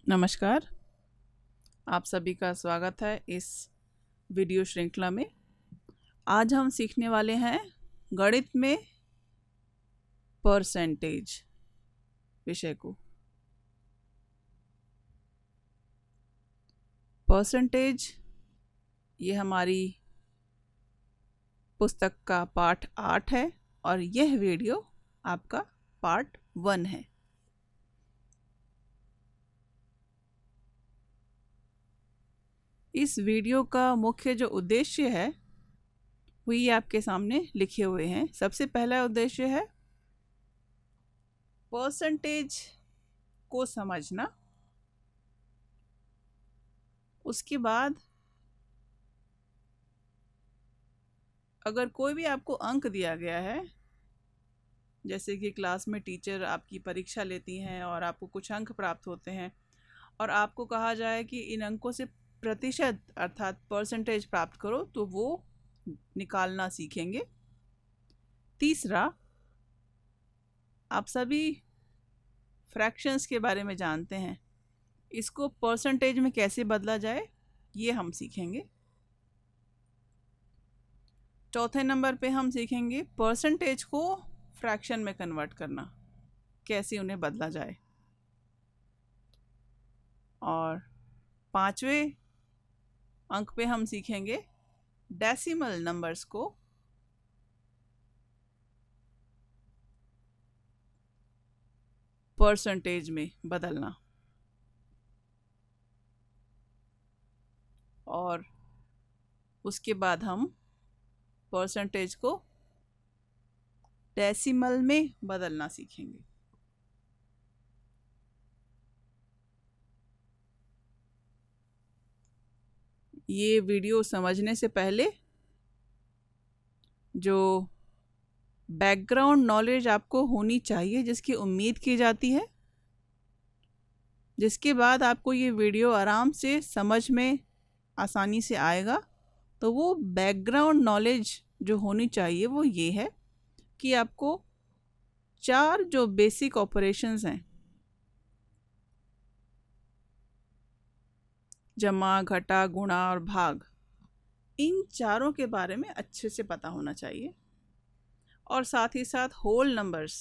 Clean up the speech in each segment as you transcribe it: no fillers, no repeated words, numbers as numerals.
नमस्कार। आप सभी का स्वागत है इस वीडियो श्रृंखला में। आज हम सीखने वाले हैं गणित में परसेंटेज विषय को। परसेंटेज ये हमारी पुस्तक का पाठ 8 है और यह वीडियो आपका पार्ट 1 है। इस वीडियो का मुख्य जो उद्देश्य है वो ये आपके सामने लिखे हुए हैं। सबसे पहला उद्देश्य है परसेंटेज को समझना। उसके बाद अगर कोई भी आपको अंक दिया गया है, जैसे कि क्लास में टीचर आपकी परीक्षा लेती हैं और आपको कुछ अंक प्राप्त होते हैं और आपको कहा जाए कि इन अंकों से प्रतिशत अर्थात परसेंटेज प्राप्त करो, तो वो निकालना सीखेंगे। तीसरा, आप सभी फ्रैक्शंस के बारे में जानते हैं, इसको परसेंटेज में कैसे बदला जाए ये हम सीखेंगे। चौथे नंबर पे हम सीखेंगे परसेंटेज को फ्रैक्शन में कन्वर्ट करना, कैसे उन्हें बदला जाए। और पांचवें अंक पे हम सीखेंगे डेसिमल नंबर्स को परसेंटेज में बदलना। और उसके बाद हम परसेंटेज को डेसिमल में बदलना सीखेंगे। ये वीडियो समझने से पहले जो बैकग्राउंड नॉलेज आपको होनी चाहिए, जिसकी उम्मीद की जाती है, जिसके बाद आपको ये वीडियो आराम से समझ में आसानी से आएगा, तो वो बैकग्राउंड नॉलेज जो होनी चाहिए वो ये है कि आपको 4 जो बेसिक ऑपरेशंस हैं, जमा, घटा, गुणा और भाग, इन चारों के बारे में अच्छे से पता होना चाहिए। और साथ ही साथ होल नंबर्स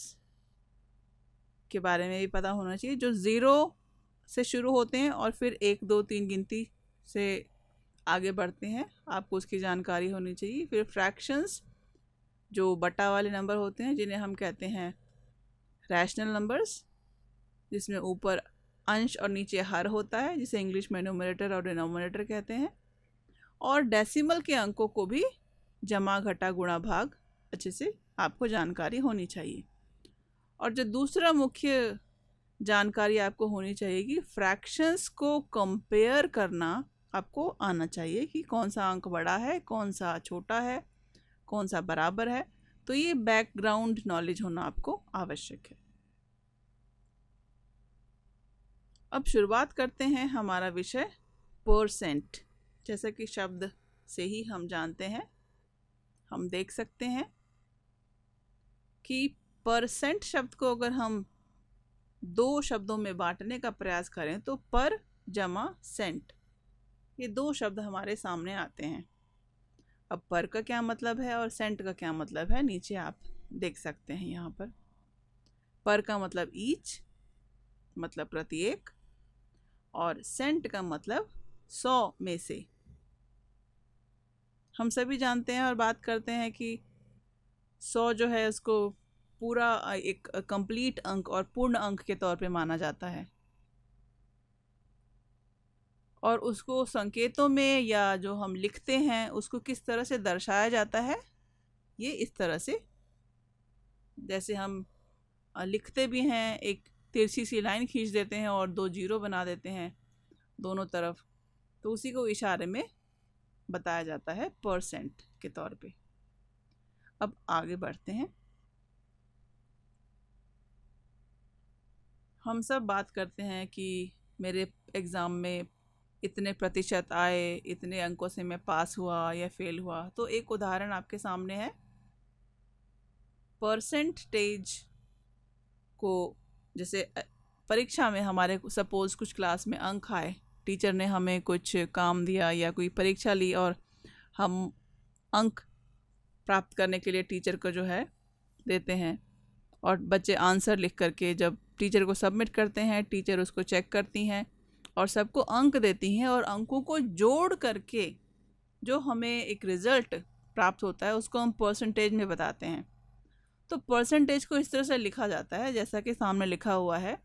के बारे में भी पता होना चाहिए, जो 0 से शुरू होते हैं और फिर 1 2 3 गिनती से आगे बढ़ते हैं, आपको उसकी जानकारी होनी चाहिए। फिर फ्रैक्शंस, जो बटा वाले नंबर होते हैं, जिन्हें हम कहते हैं रैशनल नंबर्स, जिसमें ऊपर अंश और नीचे हर होता है, जिसे इंग्लिश में न्यूमरेटर और डिनोमिनेटर कहते हैं। और डेसिमल के अंकों को भी जमा, घटा, गुणा, भाग अच्छे से आपको जानकारी होनी चाहिए। और जो दूसरा मुख्य जानकारी आपको होनी चाहिए कि फ्रैक्शंस को कंपेयर करना आपको आना चाहिए, कि कौन सा अंक बड़ा है, कौन सा छोटा है, कौन सा बराबर है। तो ये बैकग्राउंड नॉलेज होना आपको आवश्यक है। अब शुरुआत करते हैं हमारा विषय परसेंट। जैसा कि शब्द से ही हम जानते हैं, हम देख सकते हैं कि परसेंट शब्द को अगर हम 2 शब्दों में बांटने का प्रयास करें तो पर जमा सेंट, ये 2 शब्द हमारे सामने आते हैं। अब पर का क्या मतलब है और सेंट का क्या मतलब है, नीचे आप देख सकते हैं। यहाँ पर का मतलब ईच, मतलब प्रत्येक, और सेंट का मतलब 100 में से। हम सभी जानते हैं और बात करते हैं कि 100 जो है उसको पूरा एक कंप्लीट अंक और पूर्ण अंक के तौर पे माना जाता है, और उसको संकेतों में या जो हम लिखते हैं उसको किस तरह से दर्शाया जाता है, ये इस तरह से, जैसे हम लिखते भी हैं, एक तिरछी सी लाइन खींच देते हैं और 2 जीरो बना देते हैं दोनों तरफ, तो उसी को इशारे में बताया जाता है परसेंट के तौर पे। अब आगे बढ़ते हैं। हम सब बात करते हैं कि मेरे एग्ज़ाम में इतने प्रतिशत आए, इतने अंकों से मैं पास हुआ या फेल हुआ। तो एक उदाहरण आपके सामने है। परसेंटेज को जैसे परीक्षा में हमारे सपोज़ कुछ क्लास में अंक आए, टीचर ने हमें कुछ काम दिया या कोई परीक्षा ली और हम अंक प्राप्त करने के लिए टीचर को जो है देते हैं, और बच्चे आंसर लिख करके जब टीचर को सबमिट करते हैं, टीचर उसको चेक करती हैं और सबको अंक देती हैं, और अंकों को जोड़ करके जो हमें एक रिज़ल्ट प्राप्त होता है उसको हम परसेंटेज में बताते हैं। तो परसेंटेज को इस तरह से लिखा जाता है जैसा कि सामने लिखा हुआ है।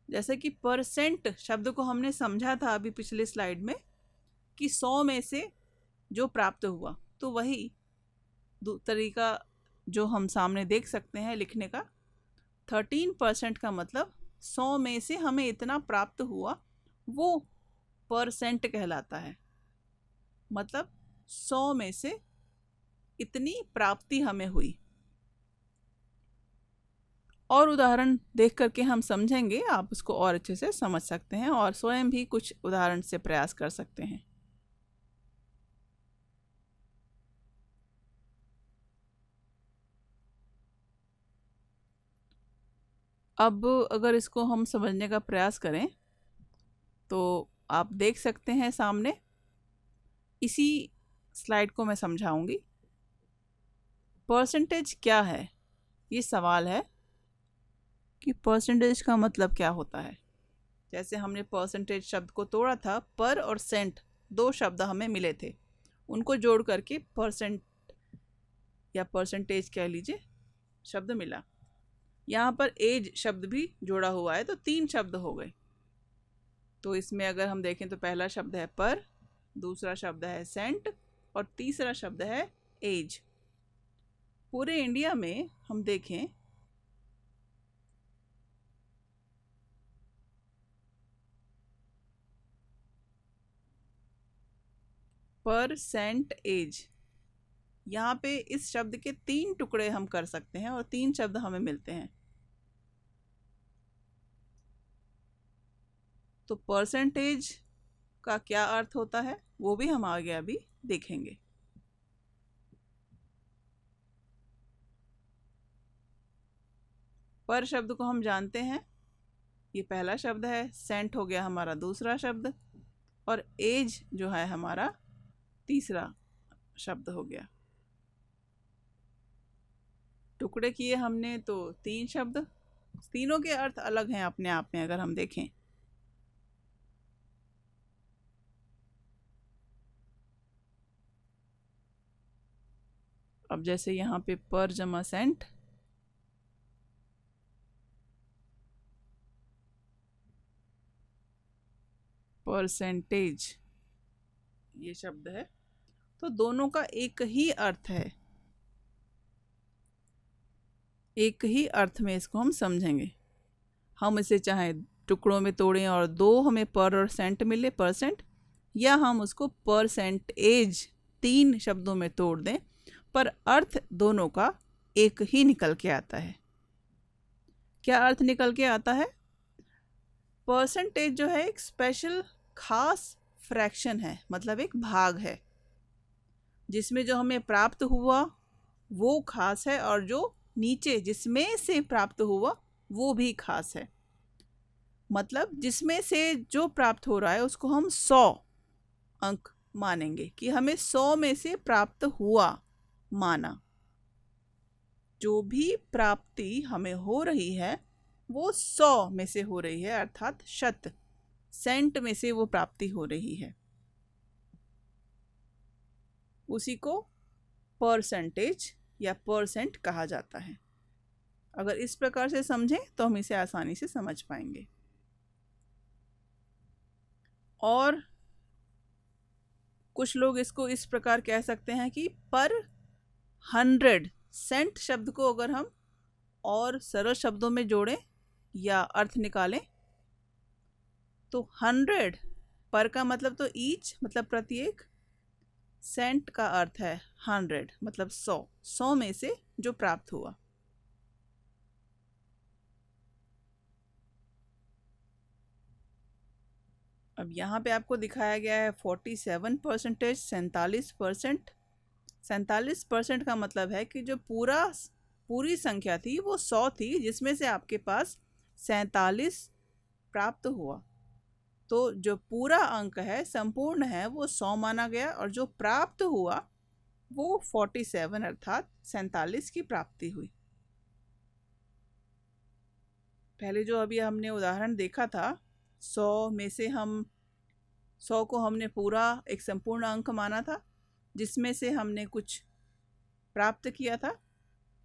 जैसे कि परसेंट शब्द को हमने समझा था अभी पिछले स्लाइड में कि 100 में से जो प्राप्त हुआ, तो वही तरीका जो हम सामने देख सकते हैं लिखने का। 13% का मतलब 100 में से हमें इतना प्राप्त हुआ, वो परसेंट कहलाता है। मतलब 100 में से इतनी प्राप्ति हमें हुई। और उदाहरण देख करके हम समझेंगे, आप उसको और अच्छे से समझ सकते हैं और स्वयं भी कुछ उदाहरण से प्रयास कर सकते हैं। अब अगर इसको हम समझने का प्रयास करें तो आप देख सकते हैं सामने, इसी स्लाइड को मैं समझाऊंगी। परसेंटेज क्या है, ये सवाल है कि परसेंटेज का मतलब क्या होता है। जैसे हमने परसेंटेज शब्द को तोड़ा था, पर और सेंट दो शब्द हमें मिले थे, उनको जोड़ करके परसेंट या परसेंटेज कह लीजिए शब्द मिला। यहाँ पर एज शब्द भी जोड़ा हुआ है, तो 3 शब्द हो गए। तो इसमें अगर हम देखें तो पहला शब्द है पर, दूसरा शब्द है सेंट और तीसरा शब्द है एज। पूरे इंडिया में हम देखें पर, सेंट, एज, यहाँ पे इस शब्द के 3 टुकड़े हम कर सकते हैं और 3 शब्द हमें मिलते हैं। तो परसेंटेज का क्या अर्थ होता है वो भी हम आगे अभी देखेंगे। पर शब्द को हम जानते हैं, ये पहला शब्द है, सेंट हो गया हमारा दूसरा शब्द, और एज जो है हमारा तीसरा शब्द हो गया। टुकड़े किए हमने तो 3 शब्द, तीनों के अर्थ अलग हैं अपने आप में अगर हम देखें। अब जैसे यहाँ पे पर जमा सेंट, परसेंटेज ये शब्द है, तो दोनों का एक ही अर्थ है, एक ही अर्थ में इसको हम समझेंगे। हम इसे चाहे टुकड़ों में तोड़ें और 2 हमें पर और सेंट मिले परसेंट, या हम उसको परसेंटेज 3 शब्दों में तोड़ दें, पर अर्थ दोनों का एक ही निकल के आता है। क्या अर्थ निकल के आता है? परसेंटेज जो है एक स्पेशल खास फ्रैक्शन है, मतलब एक भाग है जिसमें जो हमें प्राप्त हुआ वो खास है, और जो नीचे जिसमें से प्राप्त हुआ वो भी खास है। मतलब जिसमें से जो प्राप्त हो रहा है उसको हम 100 अंक मानेंगे कि हमें 100 में से प्राप्त हुआ माना। जो भी प्राप्ति हमें हो रही है वो 100 में से हो रही है, अर्थात शत, सेंट में से वो प्राप्ति हो रही है। उसी को परसेंटेज या परसेंट कहा जाता है। अगर इस प्रकार से समझें तो हम इसे आसानी से समझ पाएंगे। और कुछ लोग इसको इस प्रकार कह सकते हैं कि पर 100, सेंट शब्द को अगर हम और सरल शब्दों में जोड़ें या अर्थ निकालें तो 100 पर का मतलब तो ईच मतलब प्रत्येक, सेंट का अर्थ है 100 मतलब 100, 100 में से जो प्राप्त हुआ। अब यहाँ पे आपको दिखाया गया है 47%, 47%। 47% का मतलब है कि जो पूरा पूरी संख्या थी वो 100 थी, जिसमें से आपके पास 47 प्राप्त हुआ। तो जो पूरा अंक है, संपूर्ण है, वो 100 माना गया, और जो प्राप्त हुआ वो 47 अर्थात 47 की प्राप्ति हुई। पहले जो अभी हमने उदाहरण देखा था, 100 में से हम 100 को हमने पूरा एक संपूर्ण अंक माना था, जिसमें से हमने कुछ प्राप्त किया था।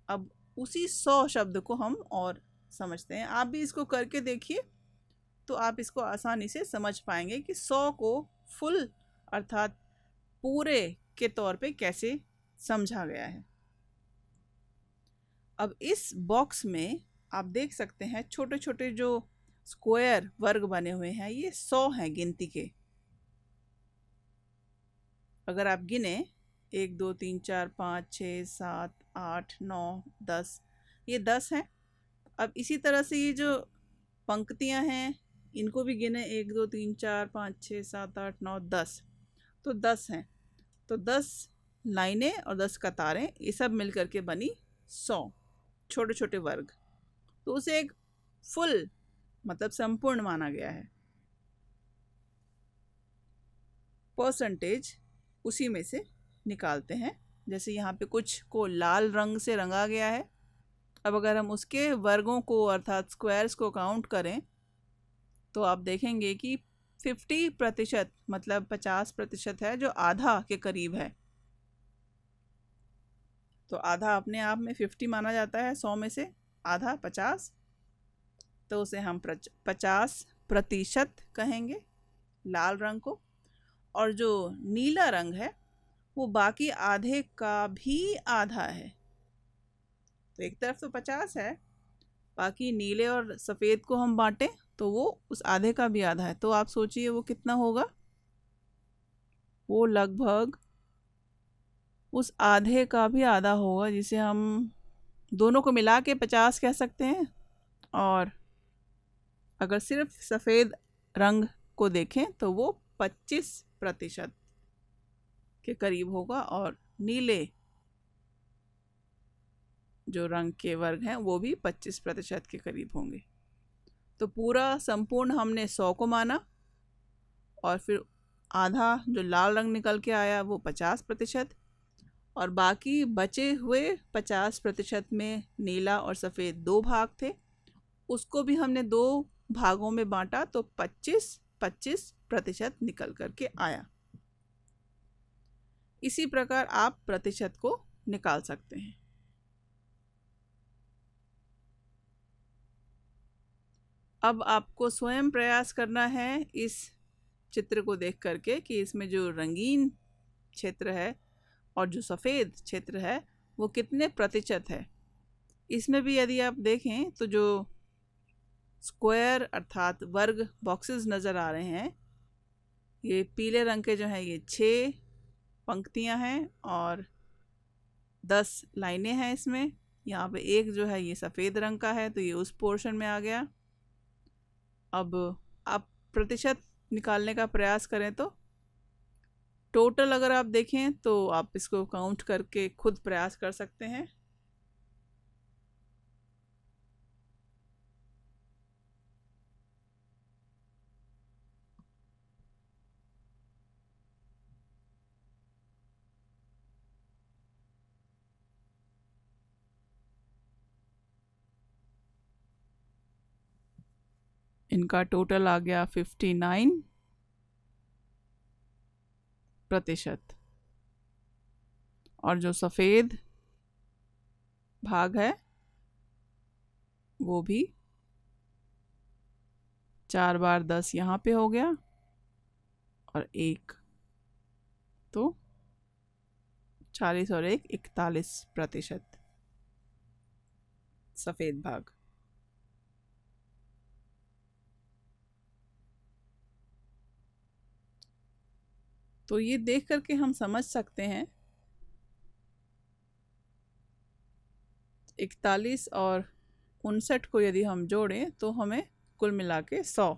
अब उसी 100 शब्द को हम और समझते हैं। आप भी इसको करके देखिए, तो आप इसको आसानी से समझ पाएंगे कि 100 को फुल अर्थात पूरे के तौर पे कैसे समझा गया है। अब इस बॉक्स में आप देख सकते हैं छोटे छोटे जो स्क्वायर वर्ग बने हुए हैं, ये 100 हैं गिनती के। अगर आप गिने 1 2 3 4 5 6 7 8 9 10, ये 10 हैं। अब इसी तरह से ये जो पंक्तियां हैं, इनको भी गिने 1 2 3 4 5 6 7 8 9 10, तो 10 हैं। तो 10 लाइनें और 10 कतारें, ये सब मिलकर के बनी 100 छोटे छोटे वर्ग। तो उसे एक फुल मतलब संपूर्ण माना गया है। परसेंटेज उसी में से निकालते हैं। जैसे यहाँ पे कुछ को लाल रंग से रंगा गया है। अब अगर हम उसके वर्गों को अर्थात स्क्वायर्स को काउंट करें, तो आप देखेंगे कि 50% मतलब 50% है, जो आधा के करीब है। तो आधा अपने आप में 50 माना जाता है, 100 में से आधा 50, तो उसे हम 50% कहेंगे लाल रंग को। और जो नीला रंग है वो बाकी आधे का भी आधा है। तो एक तरफ तो 50 है, बाकी नीले और सफ़ेद को हम बांटें तो वो उस आधे का भी आधा है। तो आप सोचिए वो कितना होगा। वो लगभग उस आधे का भी आधा होगा, जिसे हम दोनों को मिला के 50 कह सकते हैं। और अगर सिर्फ सफ़ेद रंग को देखें तो वो 25% के करीब होगा, और नीले जो रंग के वर्ग हैं वो भी 25% के करीब होंगे। तो पूरा संपूर्ण हमने 100 को माना, और फिर आधा जो लाल रंग निकल के आया वो 50%, और बाकी बचे हुए 50% में नीला और सफ़ेद दो भाग थे, उसको भी हमने दो भागों में बांटा, तो 25% निकल करके आया। इसी प्रकार आप प्रतिशत को निकाल सकते हैं। अब आपको स्वयं प्रयास करना है इस चित्र को देख करके कि इसमें जो रंगीन क्षेत्र है और जो सफ़ेद क्षेत्र है वो कितने प्रतिशत है। इसमें भी यदि आप देखें तो जो स्क्वायर अर्थात वर्ग बॉक्सेस नज़र आ रहे हैं, ये पीले रंग के जो हैं ये 6 पंक्तियां हैं और 10 लाइनें हैं इसमें। यहाँ पे एक जो है ये सफ़ेद रंग का है, तो ये उस पोर्शन में आ गया। अब आप प्रतिशत निकालने का प्रयास करें तो टोटल अगर आप देखें तो आप इसको काउंट करके खुद प्रयास कर सकते हैं। इनका टोटल आ गया 59%। और जो सफ़ेद भाग है वो भी 4 बार 10 यहाँ पे हो गया, और एक तो 40 और 1 41% सफ़ेद भाग। तो ये देख करके हम समझ सकते हैं 41 और 59 को यदि हम जोड़ें तो हमें कुल मिला के 100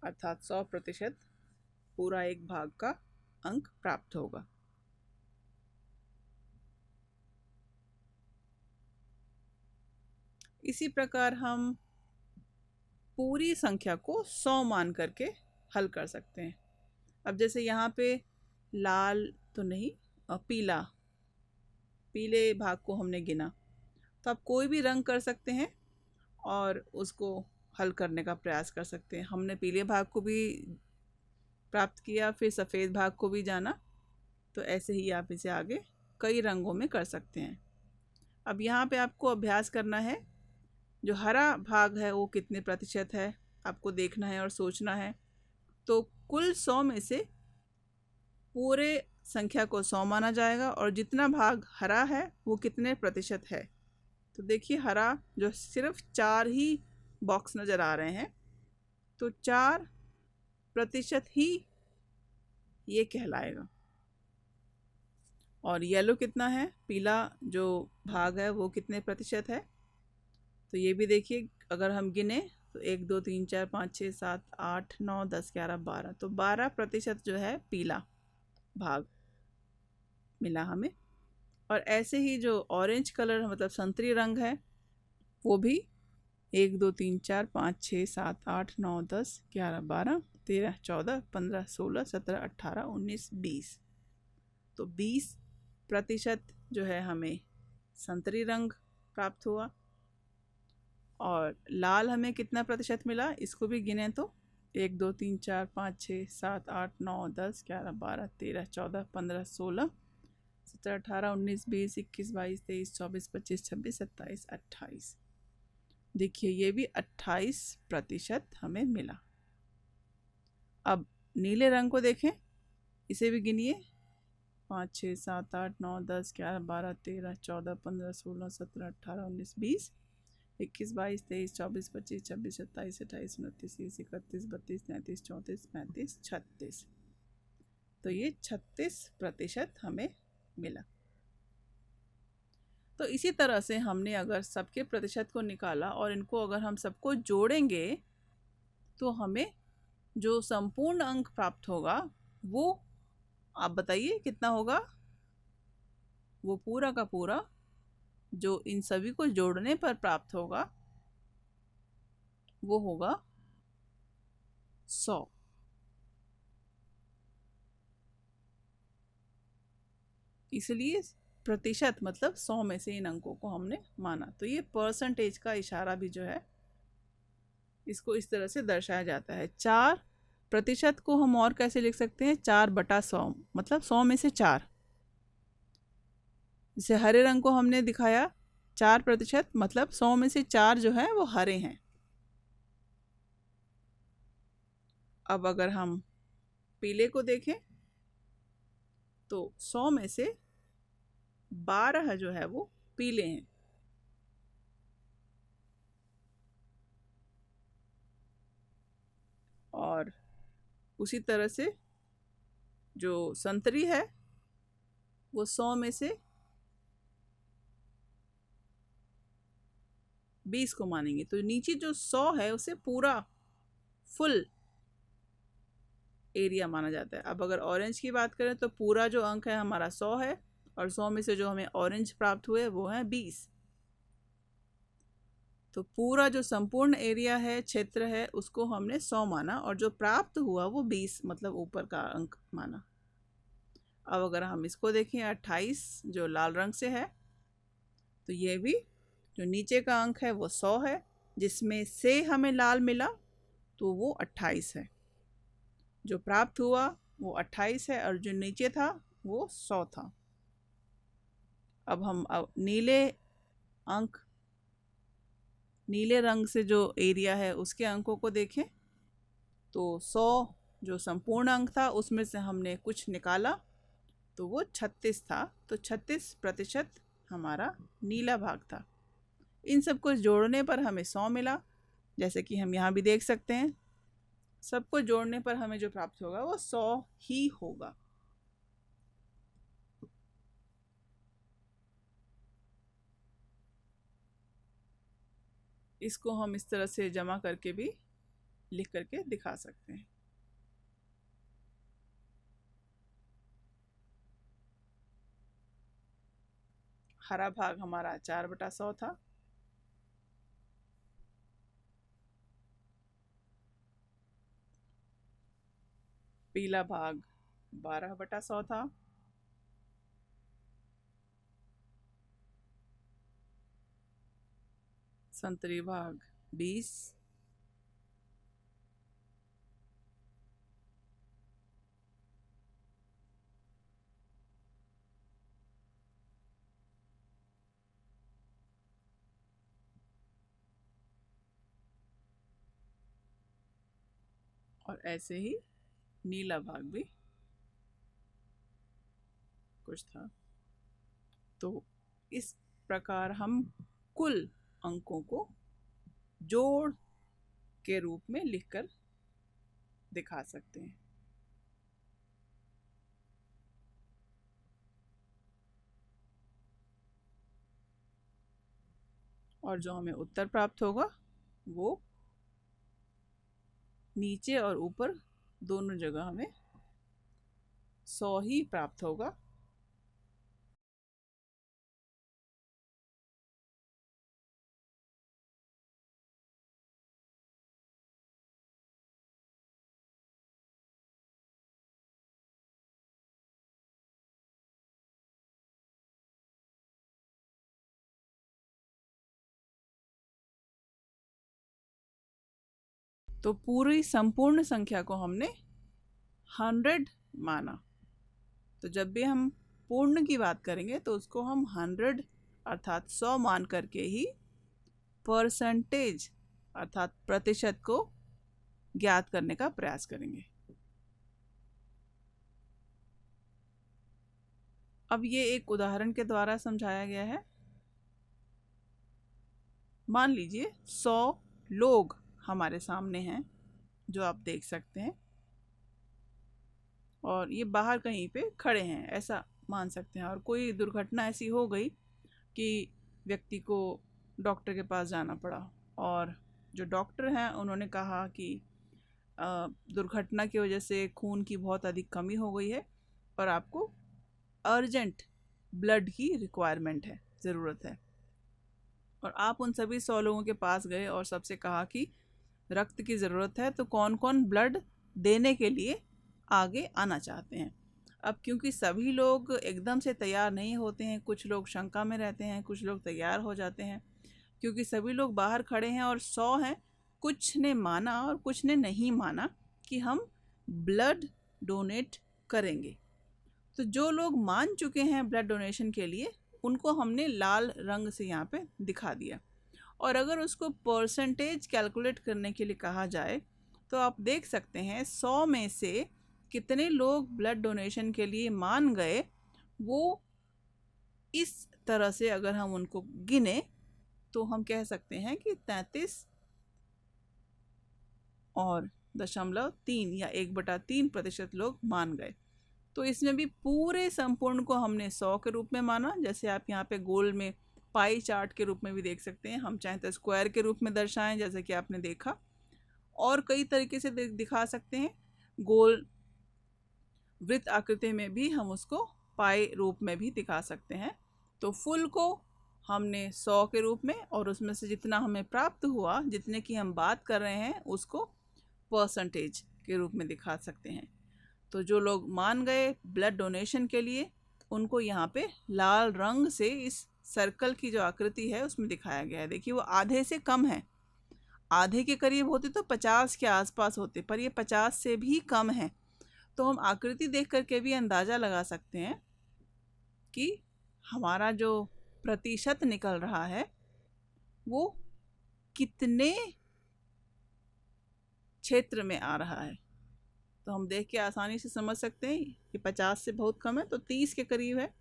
अर्थात 100% पूरा एक भाग का अंक प्राप्त होगा। इसी प्रकार हम पूरी संख्या को 100 मान करके हल कर सकते हैं। अब जैसे यहाँ पे लाल तो नहीं और पीले भाग को हमने गिना, तो आप कोई भी रंग कर सकते हैं और उसको हल करने का प्रयास कर सकते हैं। हमने पीले भाग को भी प्राप्त किया, फिर सफ़ेद भाग को भी जाना, तो ऐसे ही आप इसे आगे कई रंगों में कर सकते हैं। अब यहाँ पे आपको अभ्यास करना है, जो हरा भाग है वो कितने प्रतिशत है आपको देखना है और सोचना है। तो कुल 100 में से पूरे संख्या को 100 माना जाएगा और जितना भाग हरा है वो कितने प्रतिशत है। तो देखिए हरा जो सिर्फ 4 ही बॉक्स नज़र आ रहे हैं, तो 4% ही ये कहलाएगा। और येलो कितना है, पीला जो भाग है वो कितने प्रतिशत है, तो ये भी देखिए अगर हम गिने तो 1 2 3 4 5 6 7 8 9 10 11 12, तो 12% जो है पीला भाग मिला हमें। और ऐसे ही जो ऑरेंज कलर मतलब संतरी रंग है वो भी 1 2 3 4 5 6 7 8 9 10 11 12 13 14 15 16 17 18 19 20, तो 20% जो है हमें संतरी रंग प्राप्त हुआ। और लाल हमें कितना प्रतिशत मिला, इसको भी गिने तो 1 2 3 4 5 6 7 8 9 10 11 12 13 14 15 16 17 18 19 20 21 22 23 24 25 26 27 28, देखिए ये भी 28% हमें मिला। अब नीले रंग को देखें, इसे भी गिनिए 5 6 7 8 9 10 11 12 13 14 15 16 17 18 19 20 21 22 23 24 25 26 27 28 29 30 31 32 33 34 35 36, तो ये 36% हमें मिला। तो इसी तरह से हमने अगर सबके प्रतिशत को निकाला और इनको अगर हम सबको जोड़ेंगे तो हमें जो संपूर्ण अंक प्राप्त होगा वो आप बताइए कितना होगा। वो पूरा का पूरा जो इन सभी को जोड़ने पर प्राप्त होगा वो होगा 100। इसलिए प्रतिशत मतलब 100 में से इन अंकों को हमने माना। तो ये परसेंटेज का इशारा भी जो है इसको इस तरह से दर्शाया जाता है। 4% को हम और कैसे लिख सकते हैं, 4/100 मतलब 100 में से 4। जैसे हरे रंग को हमने दिखाया 4% मतलब 100 में से 4 जो है वो हरे हैं। अब अगर हम पीले को देखें तो 100 में से 12 जो है वो पीले हैं। और उसी तरह से जो संतरी है वो 100 में से 20 को मानेंगे, तो नीचे जो 100 है उसे पूरा फुल एरिया माना जाता है। अब अगर ऑरेंज की बात करें तो पूरा जो अंक है हमारा 100 है और 100 में से जो हमें ऑरेंज प्राप्त हुए वो है 20, तो पूरा जो संपूर्ण एरिया है क्षेत्र है उसको हमने 100 माना और जो प्राप्त हुआ वो 20 मतलब ऊपर का अंक माना। अब अगर हम इसको देखें 28 जो लाल रंग से है, तो ये भी जो नीचे का अंक है वो 100 है, जिसमें से हमें लाल मिला तो वो 28 है। जो प्राप्त हुआ वो 28 है और जो नीचे था वो 100 था। अब हम नीले रंग से जो एरिया है उसके अंकों को देखें तो 100 जो संपूर्ण अंक था उसमें से हमने कुछ निकाला तो वो 36 था, तो 36% हमारा नीला भाग था। इन सबको जोड़ने पर हमें 100 मिला, जैसे कि हम यहाँ भी देख सकते हैं सबको जोड़ने पर हमें जो प्राप्त होगा वो 100 ही होगा। इसको हम इस तरह से जमा करके भी लिख करके दिखा सकते हैं। हरा भाग हमारा 4/100 था, पीला भाग 12/100 था। संतरी भाग 20। और ऐसे ही नीला भाग भी कुछ था। तो इस प्रकार हम कुल अंकों को जोड़ के रूप में लिखकर दिखा सकते हैं। और जो हमें उत्तर प्राप्त होगा वो नीचे और ऊपर दोनों जगह हमें 100 ही प्राप्त होगा। तो पूरी संपूर्ण संख्या को हमने 100 माना। तो जब भी हम पूर्ण की बात करेंगे तो उसको हम 100 अर्थात 100 मान करके ही परसेंटेज अर्थात प्रतिशत को ज्ञात करने का प्रयास करेंगे। अब ये एक उदाहरण के द्वारा समझाया गया है। मान लीजिए 100 लोग हमारे सामने हैं, जो आप देख सकते हैं, और ये बाहर कहीं पे खड़े हैं, ऐसा मान सकते हैं। और कोई दुर्घटना ऐसी हो गई कि व्यक्ति को डॉक्टर के पास जाना पड़ा, और जो डॉक्टर हैं उन्होंने कहा कि दुर्घटना की वजह से खून की बहुत अधिक कमी हो गई है और आपको अर्जेंट ब्लड की रिक्वायरमेंट है, ज़रूरत है। और आप उन सभी 100 लोगों के पास गए और सबसे कहा कि रक्त की ज़रूरत है, तो कौन कौन ब्लड देने के लिए आगे आना चाहते हैं। अब क्योंकि सभी लोग एकदम से तैयार नहीं होते हैं, कुछ लोग शंका में रहते हैं, कुछ लोग तैयार हो जाते हैं। क्योंकि सभी लोग बाहर खड़े हैं और 100 हैं, कुछ ने माना और कुछ ने नहीं माना कि हम ब्लड डोनेट करेंगे। तो जो लोग मान चुके हैं ब्लड डोनेशन के लिए, उनको हमने लाल रंग से यहाँ पे दिखा दिया। और अगर उसको परसेंटेज कैलकुलेट करने के लिए कहा जाए तो आप देख सकते हैं 100 में से कितने लोग ब्लड डोनेशन के लिए मान गए। वो इस तरह से अगर हम उनको गिने तो हम कह सकते हैं कि 33.3 या 1/3% लोग मान गए। तो इसमें भी पूरे संपूर्ण को हमने 100 के रूप में माना, जैसे आप यहाँ पे गोल में पाई चार्ट के रूप में भी देख सकते हैं। हम चाहें तो स्क्वायर के रूप में दर्शाएं, जैसे कि आपने देखा, और कई तरीके से दिखा सकते हैं। गोल वृत्त आकृति में भी हम उसको पाई रूप में भी दिखा सकते हैं। तो फुल को हमने 100 के रूप में, और उसमें से जितना हमें प्राप्त हुआ, जितने की हम बात कर रहे हैं, उसको परसेंटेज के रूप में दिखा सकते हैं। तो जो लोग मान गए ब्लड डोनेशन के लिए, उनको यहाँ पे लाल रंग से इस सर्कल की जो आकृति है उसमें दिखाया गया है। देखिए वो आधे से कम है, आधे के करीब होते तो 50 के आसपास होते, पर ये 50 से भी कम है। तो हम आकृति देख करके भी अंदाज़ा लगा सकते हैं कि हमारा जो प्रतिशत निकल रहा है वो कितने क्षेत्र में आ रहा है। तो हम देख के आसानी से समझ सकते हैं कि 50 से बहुत कम है, तो 30 के करीब है।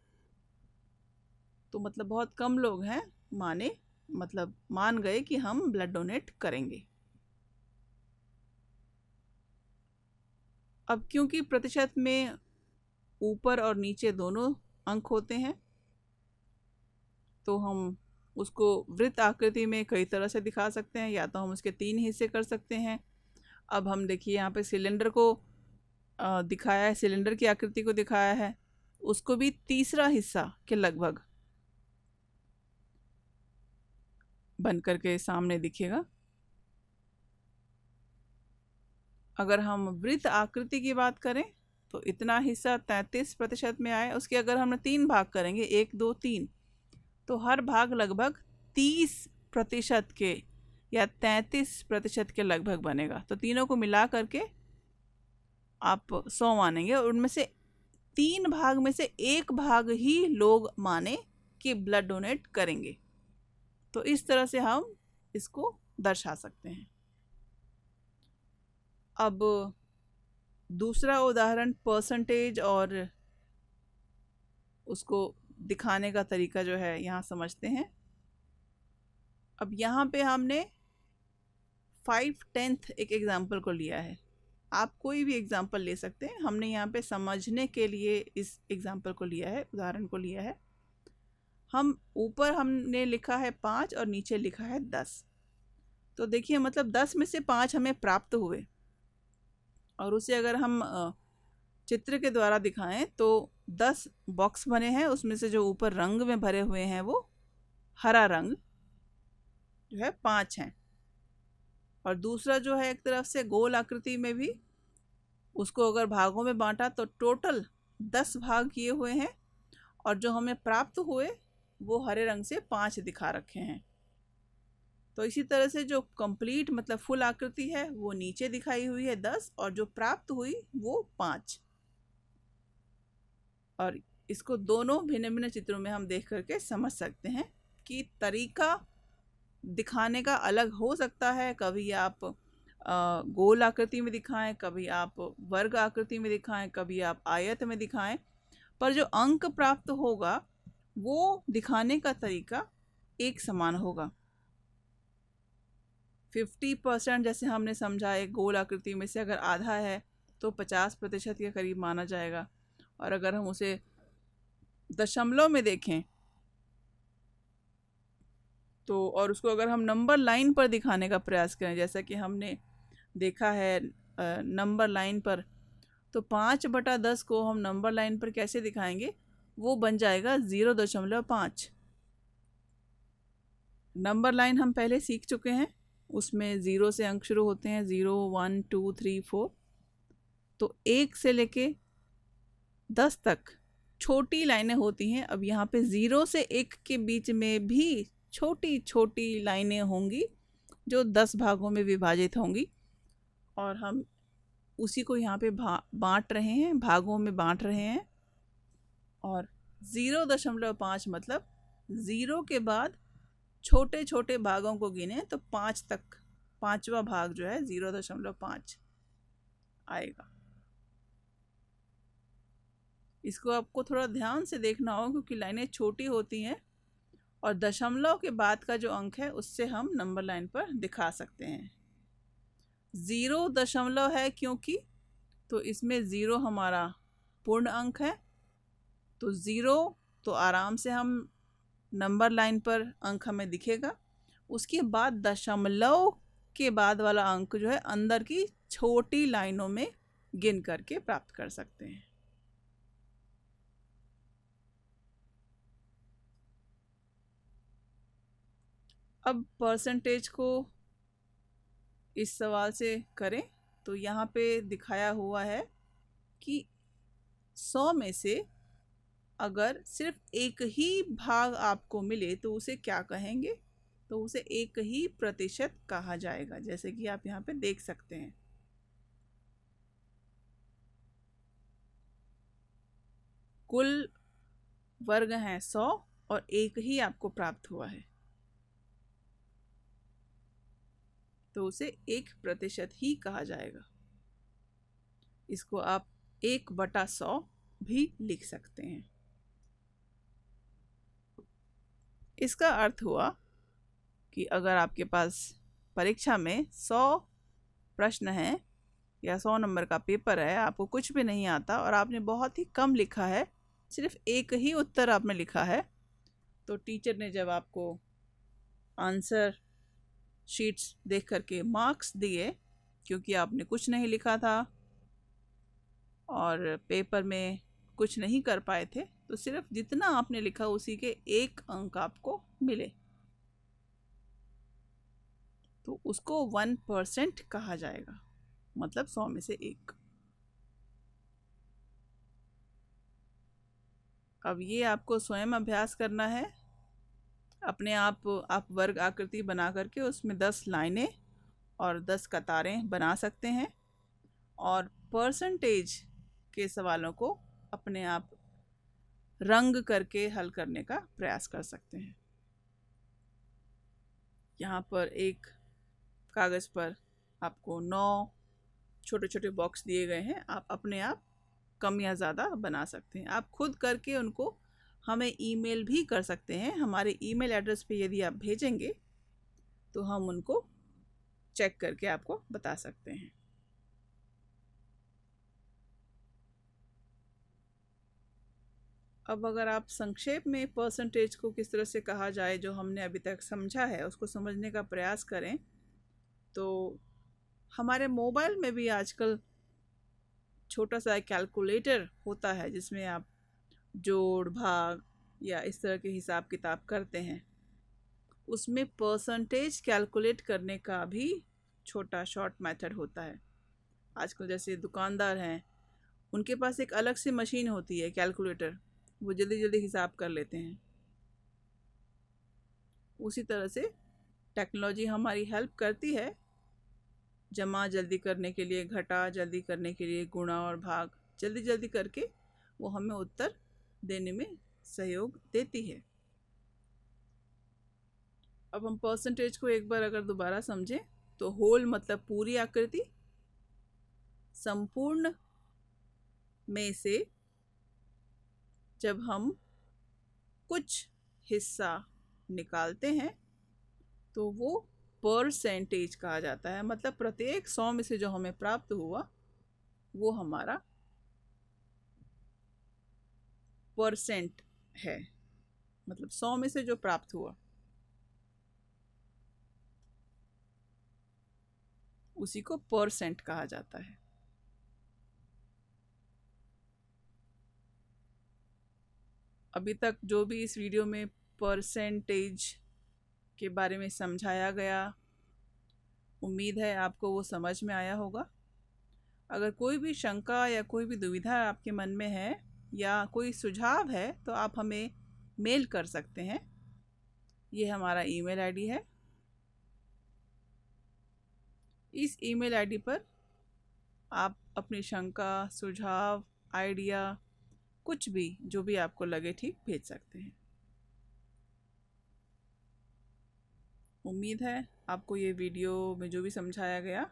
तो मतलब बहुत कम लोग हैं मतलब मान गए कि हम ब्लड डोनेट करेंगे। अब क्योंकि प्रतिशत में ऊपर और नीचे दोनों अंक होते हैं, तो हम उसको वृत्त आकृति में कई तरह से दिखा सकते हैं। या तो हम उसके 3 हिस्से कर सकते हैं। अब हम देखिए यहाँ पे सिलेंडर को दिखाया है, सिलेंडर की आकृति को दिखाया है, उसको भी तीसरा हिस्सा के लगभग बन करके सामने दिखेगा। अगर हम वृत्त आकृति की बात करें तो इतना हिस्सा 33% में आए। उसके अगर हम 3 भाग करेंगे, 1 2 3, तो हर भाग लगभग 30% के या 33% के लगभग बनेगा। तो तीनों को मिला करके आप 100 मानेंगे और उनमें से 3 भाग में से 1 भाग ही लोग माने कि ब्लड डोनेट करेंगे। तो इस तरह से हम इसको दर्शा सकते हैं। अब दूसरा उदाहरण परसेंटेज और उसको दिखाने का तरीका जो है यहाँ समझते हैं। अब यहाँ पे हमने 5/10 एक एग्जाम्पल को लिया है। आप कोई भी एग्जाम्पल ले सकते हैं, हमने यहाँ पे समझने के लिए इस एग्जाम्पल को लिया है, उदाहरण को लिया है। हम ऊपर हमने लिखा है 5 और नीचे लिखा है 10। तो देखिए मतलब 10 में से 5 हमें प्राप्त हुए और उसे अगर हम चित्र के द्वारा दिखाएं तो 10 बॉक्स बने हैं। उसमें से जो ऊपर रंग में भरे हुए हैं वो हरा रंग जो है 5 हैं, और दूसरा जो है एक तरफ से गोल आकृति में भी, उसको अगर भागों में बांटा तो टोटल 10 भाग किए हुए हैं और जो हमें प्राप्त हुए वो हरे रंग से 5 दिखा रखे हैं। तो इसी तरह से जो कंप्लीट मतलब फुल आकृति है वो नीचे दिखाई हुई है 10 और जो प्राप्त हुई वो 5। और इसको दोनों भिन्न भिन्न चित्रों में हम देख करके समझ सकते हैं कि तरीका दिखाने का अलग हो सकता है। कभी आप गोल आकृति में दिखाएं, कभी आप वर्ग आकृति में दिखाएं, कभी आप आयत में दिखाएं, पर जो अंक प्राप्त होगा वो दिखाने का तरीका एक समान होगा। 50% जैसे हमने समझा, एक गोल आकृति में से अगर आधा है तो 50% के करीब माना जाएगा। और अगर हम उसे दशमलव में देखें तो, और उसको अगर हम नंबर लाइन पर दिखाने का प्रयास करें, जैसा कि हमने देखा है नंबर लाइन पर, तो 5/10 को हम नंबर लाइन पर कैसे दिखाएंगे, वो बन जाएगा 0.5। नंबर लाइन हम पहले सीख चुके हैं, उसमें 0 से अंक शुरू होते हैं, 0 1 2 3 4। तो 1 से लेके 10 तक छोटी लाइनें होती हैं। अब यहाँ पे 0 से 1 के बीच में भी छोटी छोटी लाइनें होंगी जो 10 भागों में विभाजित होंगी, और हम उसी को यहाँ पे बांट रहे हैं, भागों में बांट रहे हैं। और 0.5 मतलब 0 के बाद छोटे छोटे भागों को गिने तो 5 तक, 5वां भाग जो है 0.5 आएगा। इसको आपको थोड़ा ध्यान से देखना होगा क्योंकि लाइनें छोटी होती हैं और दशमलव के बाद का जो अंक है उससे हम नंबर लाइन पर दिखा सकते हैं। 0 दशमलव है क्योंकि, तो इसमें 0 हमारा पूर्ण अंक है, तो 0 तो आराम से हम नंबर लाइन पर अंक हमें दिखेगा। उसके बाद दशमलव के बाद वाला अंक जो है अंदर की छोटी लाइनों में गिन करके प्राप्त कर सकते हैं। अब परसेंटेज को इस सवाल से करें तो यहाँ पे दिखाया हुआ है कि 100 में से अगर सिर्फ एक ही भाग आपको मिले तो उसे क्या कहेंगे, तो उसे 1% कहा जाएगा, जैसे कि आप यहाँ पे देख सकते हैं। कुल वर्ग हैं 100 और एक ही आपको प्राप्त हुआ है, तो उसे 1% ही कहा जाएगा। इसको आप 1/100 भी लिख सकते हैं। इसका अर्थ हुआ कि अगर आपके पास परीक्षा में 100 प्रश्न हैं या 100 नंबर का पेपर है, आपको कुछ भी नहीं आता और आपने बहुत ही कम लिखा है, सिर्फ एक ही उत्तर आपने लिखा है, तो टीचर ने जब आपको आंसर शीट्स देख करके मार्क्स दिए क्योंकि आपने कुछ नहीं लिखा था और पेपर में कुछ नहीं कर पाए थे, तो सिर्फ जितना आपने लिखा उसी के 1 अंक आपको मिले, तो उसको 1% कहा जाएगा। मतलब 100 में से 1। अब ये आपको स्वयं अभ्यास करना है। अपने आप वर्ग आकृति बना करके उसमें 10 लाइनें और 10 कतारें बना सकते हैं, और परसेंटेज के सवालों को अपने आप रंग करके हल करने का प्रयास कर सकते हैं। यहाँ पर एक कागज़ पर आपको 9 छोटे छोटे बॉक्स दिए गए हैं। आप अपने आप कम या ज़्यादा बना सकते हैं। आप खुद करके उनको हमें ईमेल भी कर सकते हैं। हमारे ईमेल एड्रेस पे यदि आप भेजेंगे तो हम उनको चेक करके आपको बता सकते हैं। अब अगर आप संक्षेप में परसेंटेज को किस तरह से कहा जाए, जो हमने अभी तक समझा है उसको समझने का प्रयास करें, तो हमारे मोबाइल में भी आजकल छोटा सा कैलकुलेटर होता है जिसमें आप जोड़ भाग या इस तरह के हिसाब किताब करते हैं। उसमें परसेंटेज कैलकुलेट करने का भी छोटा शॉर्ट मेथड होता है। आजकल जैसे दुकानदार हैं, उनके पास एक अलग से मशीन होती है कैलकुलेटर, वो जल्दी जल्दी हिसाब कर लेते हैं। उसी तरह से टेक्नोलॉजी हमारी हेल्प करती है, जमा जल्दी करने के लिए, घटा जल्दी करने के लिए, गुणा और भाग जल्दी जल्दी करके वो हमें उत्तर देने में सहयोग देती है। अब हम परसेंटेज को एक बार अगर दोबारा समझें तो होल मतलब पूरी आकृति, संपूर्ण में से जब हम कुछ हिस्सा निकालते हैं तो वो परसेंटेज कहा जाता है। मतलब प्रत्येक 100 में से जो हमें प्राप्त हुआ वो हमारा परसेंट है। मतलब 100 में से जो प्राप्त हुआ उसी को परसेंट कहा जाता है। अभी तक जो भी इस वीडियो में परसेंटेज के बारे में समझाया गया, उम्मीद है आपको वो समझ में आया होगा। अगर कोई भी शंका या कोई भी दुविधा आपके मन में है या कोई सुझाव है तो आप हमें मेल कर सकते हैं। ये हमारा ईमेल आईडी है। इस ईमेल आईडी पर आप अपनी शंका, सुझाव, आइडिया, कुछ भी जो भी आपको लगे ठीक भेज सकते हैं। उम्मीद है आपको ये वीडियो में जो भी समझाया गया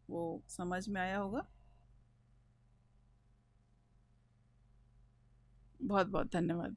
वो समझ में आया होगा। बहुत बहुत धन्यवाद।